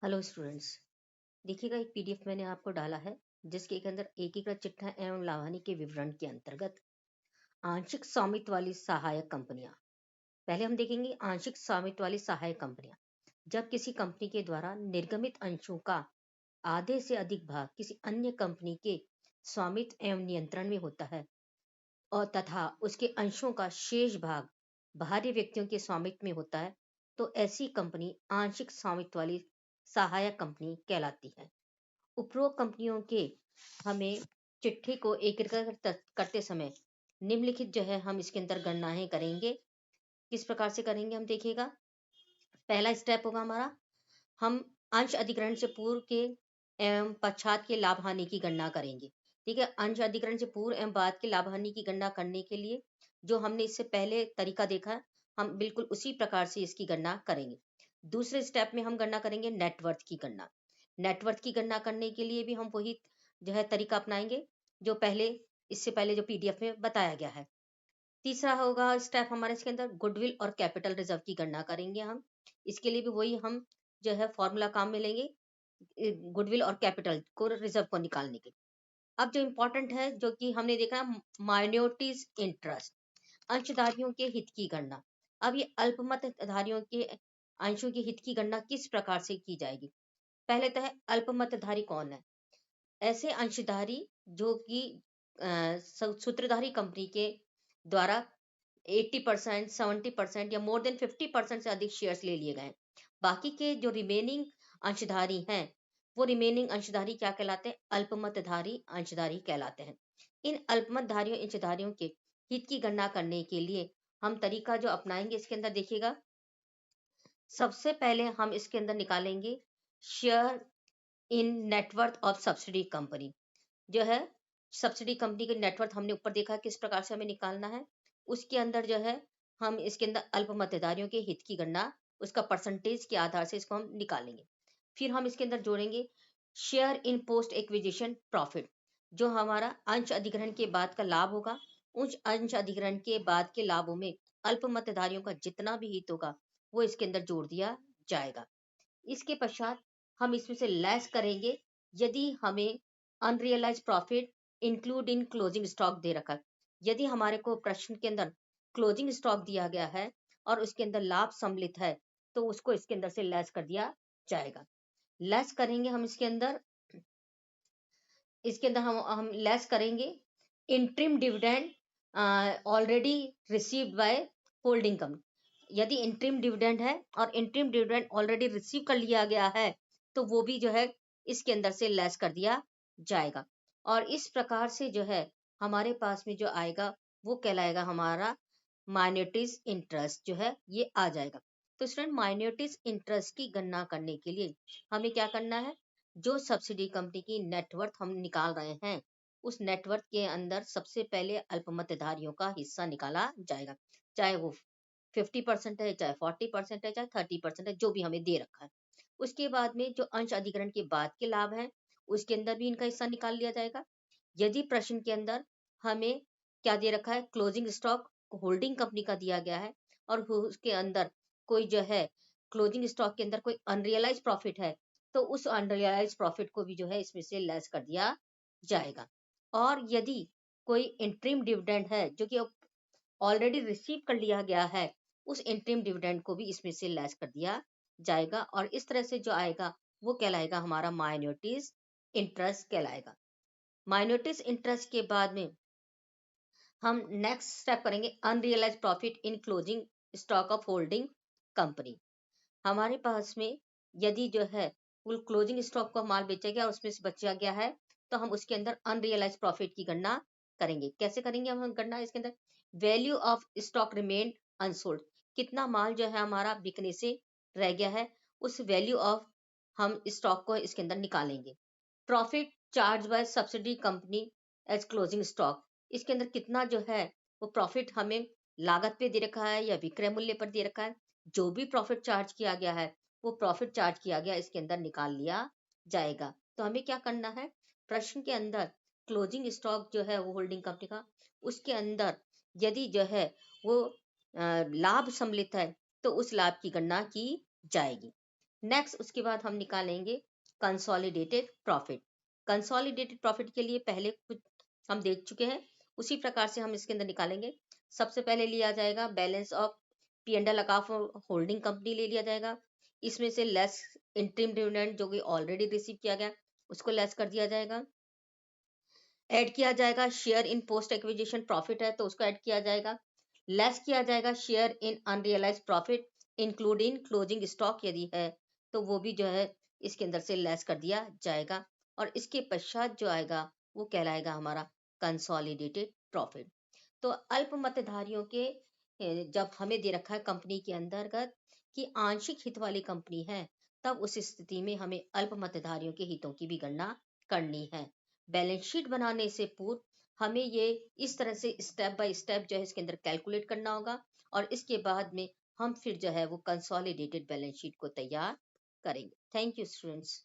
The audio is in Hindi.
Hello students. देखिएगा, एक पीडीएफ मैंने आपको डाला है जिसके के अंदर एकीकृत चिट्ठा एवं लाभानी के विवरण के अंतर्गत आंशिक स्वामित्व वाली सहायक कंपनियां। पहले हम देखेंगे आंशिक स्वामित्व वाली सहायक कंपनियां। जब किसी कंपनी के द्वारा निर्गमित अंशों का आधे से अधिक भाग किसी अन्य कंपनी के स्वामित्व एवं नियंत्रण में होता है और तथा उसके अंशों का शेष भाग बाहरी व्यक्तियों के स्वामित्व में होता है, तो ऐसी कंपनी आंशिक स्वामित्व वाली सहायक कंपनी कहलाती है। उपरोक्त कंपनियों के हमें चिट्ठी को एकीकृत करते समय निम्नलिखित जो है हम इसके अंदर गणनाएं करेंगे। किस प्रकार से करेंगे हम देखिएगा। पहला स्टेप होगा हमारा, हम अंश अधिग्रहण से पूर्व के एवं पश्चात के लाभ हानि की गणना करेंगे। ठीक है, अंश अधिग्रहण से पूर्व एवं बाद के लाभ हानि की गणना करने के लिए जो हमने इससे पहले तरीका देखा है, हम बिल्कुल उसी प्रकार से इसकी गणना करेंगे। दूसरे स्टेप में हम गणना करेंगे नेटवर्थ की गणना। नेटवर्थ की गणना करने के लिए भी हम वही जो है तरीका अपनाएंगे जो पहले इससे पहले जो पीडीएफ में बताया गया है। तीसरा होगा स्टेप हमारे इसके अंदर गुडविल और कैपिटल रिजर्व की गणना करेंगे हम। इसके लिए भी वही हम जो है फॉर्मूला काम में लेंगे, गुडविल और कैपिटल को रिजर्व को निकालने के। अब जो इम्पोर्टेंट है जो कि हमने देखा माइनॉरिटीज इंटरेस्ट, अंशधारियों के हित की गणना। अब ये अल्पमत धारियों के अंशों के हित की गणना किस प्रकार से की जाएगी। पहले तो है अल्पमतधारी कौन है। ऐसे अंशधारी जो कि सूत्रधारी कंपनी के द्वारा 80%, 70% या मोर देन 50% से अधिक शेयर्स ले लिए गए। बाकी के जो रिमेनिंग अंशधारी हैं, वो रिमेनिंग अंशधारी क्या कहलाते हैं? अल्पमतधारी अंशधारी कहलाते हैं। इन अल्पमतधारियों अंशधारियों के हित की गणना करने के लिए हम तरीका जो अपनाएंगे इसके अंदर देखिएगा। सबसे पहले हम इसके अंदर निकालेंगे share in net worth of subsidy company. जो है सब्सिडी कंपनी के नेटवर्थ हमने ऊपर देखा किस प्रकार से हमें निकालना है। उसके अंदर जो है हम इसके अंदर अल्प मतदारियों के हित की गणना उसका परसेंटेज के आधार से इसको हम निकालेंगे। फिर हम इसके अंदर जोड़ेंगे share in post acquisition profit, जो हमारा अंश अधिग्रहण के बाद का लाभ होगा। उस अंश अधिग्रहण के बाद के लाभों में अल्प मतधारियों का जितना भी हित होगा वो इसके अंदर जोड़ दिया जाएगा। इसके पश्चात हम इसमें से लेस करेंगे यदि हमें unrealise profit include in closing stock दे रखा है। यदि हमारे को प्रश्न के अंदर क्लोजिंग स्टॉक दिया गया है और उसके अंदर लाभ सम्मिलित है, तो उसको इसके अंदर से लेस कर दिया जाएगा। लेस करेंगे हम इसके अंदर हम लेस करेंगे interim dividend already received by holding company. यदि इंटरिम डिविडेंड है और इंटरिम डिविडेंड ऑलरेडी रिसीव कर लिया गया है, तो वो भी जो है इसके अंदर से लेस कर दिया जाएगा। और इस प्रकार से जो है हमारे पास में जो आएगा वो कहलाएगा हमारा माइनॉरिटीज इंटरेस्ट जो है ये आ जाएगा। तो स्टूडेंट, माइनॉरिटीज इंटरेस्ट की गणना करने के लिए हमें क्या करना है, जो सब्सिडी कंपनी की नेटवर्थ हम निकाल रहे हैं उस नेटवर्थ के अंदर सबसे पहले अल्पमतधारियों का हिस्सा निकाला जाएगा। चाहे वो 50% है, चाहे 40% है, चाहे 30% है, जो भी हमें दे रखा है। उसके बाद में जो अंश अधिग्रहण के बाद के लाभ हैं उसके अंदर भी इनका हिस्सा निकाल लिया जाएगा। यदि प्रश्न के अंदर हमें क्या दे रखा है, क्लोजिंग स्टॉक होल्डिंग कंपनी का दिया गया है और उसके अंदर कोई जो है क्लोजिंग स्टॉक के अंदर कोई अनरियलाइज प्रॉफिट है, तो उस अनरियलाइज प्रॉफिट को भी जो है इसमें से लेस कर दिया जाएगा। और यदि कोई इंटरिम डिविडेंड है जो कि ऑलरेडी रिसीव कर लिया गया है, उस इंटरिम डिविडेंड को भी इसमें से लेस कर दिया जाएगा। और इस तरह से जो आएगा वो कहलाएगा हमारा माइनॉरिटीज इंटरेस्ट कहलाएगा। माइनॉरिटीज इंटरेस्ट के बाद में हम नेक्स्ट स्टेप करेंगे unrealise profit in closing stock of holding company. हमारे पास में यदि जो है कुल क्लोजिंग स्टॉक का माल बेचा गया और उसमें से बचा गया है, तो हम उसके अंदर अनरियलाइज प्रॉफिट की गणना करेंगे। कैसे करेंगे हम गणना इसके अंदर, value of stock remain unsold, कितना माल जो है हमारा बिकने से रह गया है, उस वैल्यू ऑफ हम स्टॉक को इसके अंदर निकालेंगे। Profit charge by subsidy company as closing stock, इसके अंदर कितना जो है वो प्रॉफिट हमें लागत पे दे रखा है या विक्रय मूल्य पर दे रखा है। जो भी प्रॉफिट चार्ज किया गया है वो प्रॉफिट चार्ज किया गया इसके अंदर निकाल लिया जाएगा। तो हमें क्या करना है, प्रश्न के अंदर क्लोजिंग स्टॉक जो है वो होल्डिंग कंपनी का, उसके अंदर यदि जो है वो लाभ सम्मिलित है तो उस लाभ की गणना की जाएगी। नेक्स्ट उसके बाद हम निकालेंगे कंसोलिडेटेड प्रॉफिट। कंसोलिडेटेड प्रॉफिट के लिए पहले कुछ हम देख चुके हैं, उसी प्रकार से हम इसके अंदर निकालेंगे। सबसे पहले लिया जाएगा balance of P and L account holding company ले लिया जाएगा। इसमें से लेस इंटरिम डिविडेंड जो कि ऑलरेडी रिसीव किया गया उसको लेस कर दिया जाएगा। ऐड किया जाएगा share in post acquisition profit है तो उसको ऐड किया जाएगा। लेस किया जाएगा share in unrealise profit including closing stock यदि है तो वो भी जो है इसके अंदर से लेस कर दिया जाएगा। और इसके पश्चात जो आएगा वो कहलाएगा हमारा कंसोलिडेटेड प्रॉफिट। तो अल्प मतधारियों के जब हमें दे रखा है कंपनी के अंतर्गत कि आंशिक हित वाली कंपनी है, तब उस स्थिति में हमें अल्प मतधारियों के हितों की भी गणना करनी है। बैलेंस शीट बनाने से पूर्व हमें ये इस तरह से स्टेप बाय स्टेप जो है इसके अंदर कैलकुलेट करना होगा और इसके बाद में हम फिर जो है वो कंसोलिडेटेड बैलेंस शीट को तैयार करेंगे। Thank you students.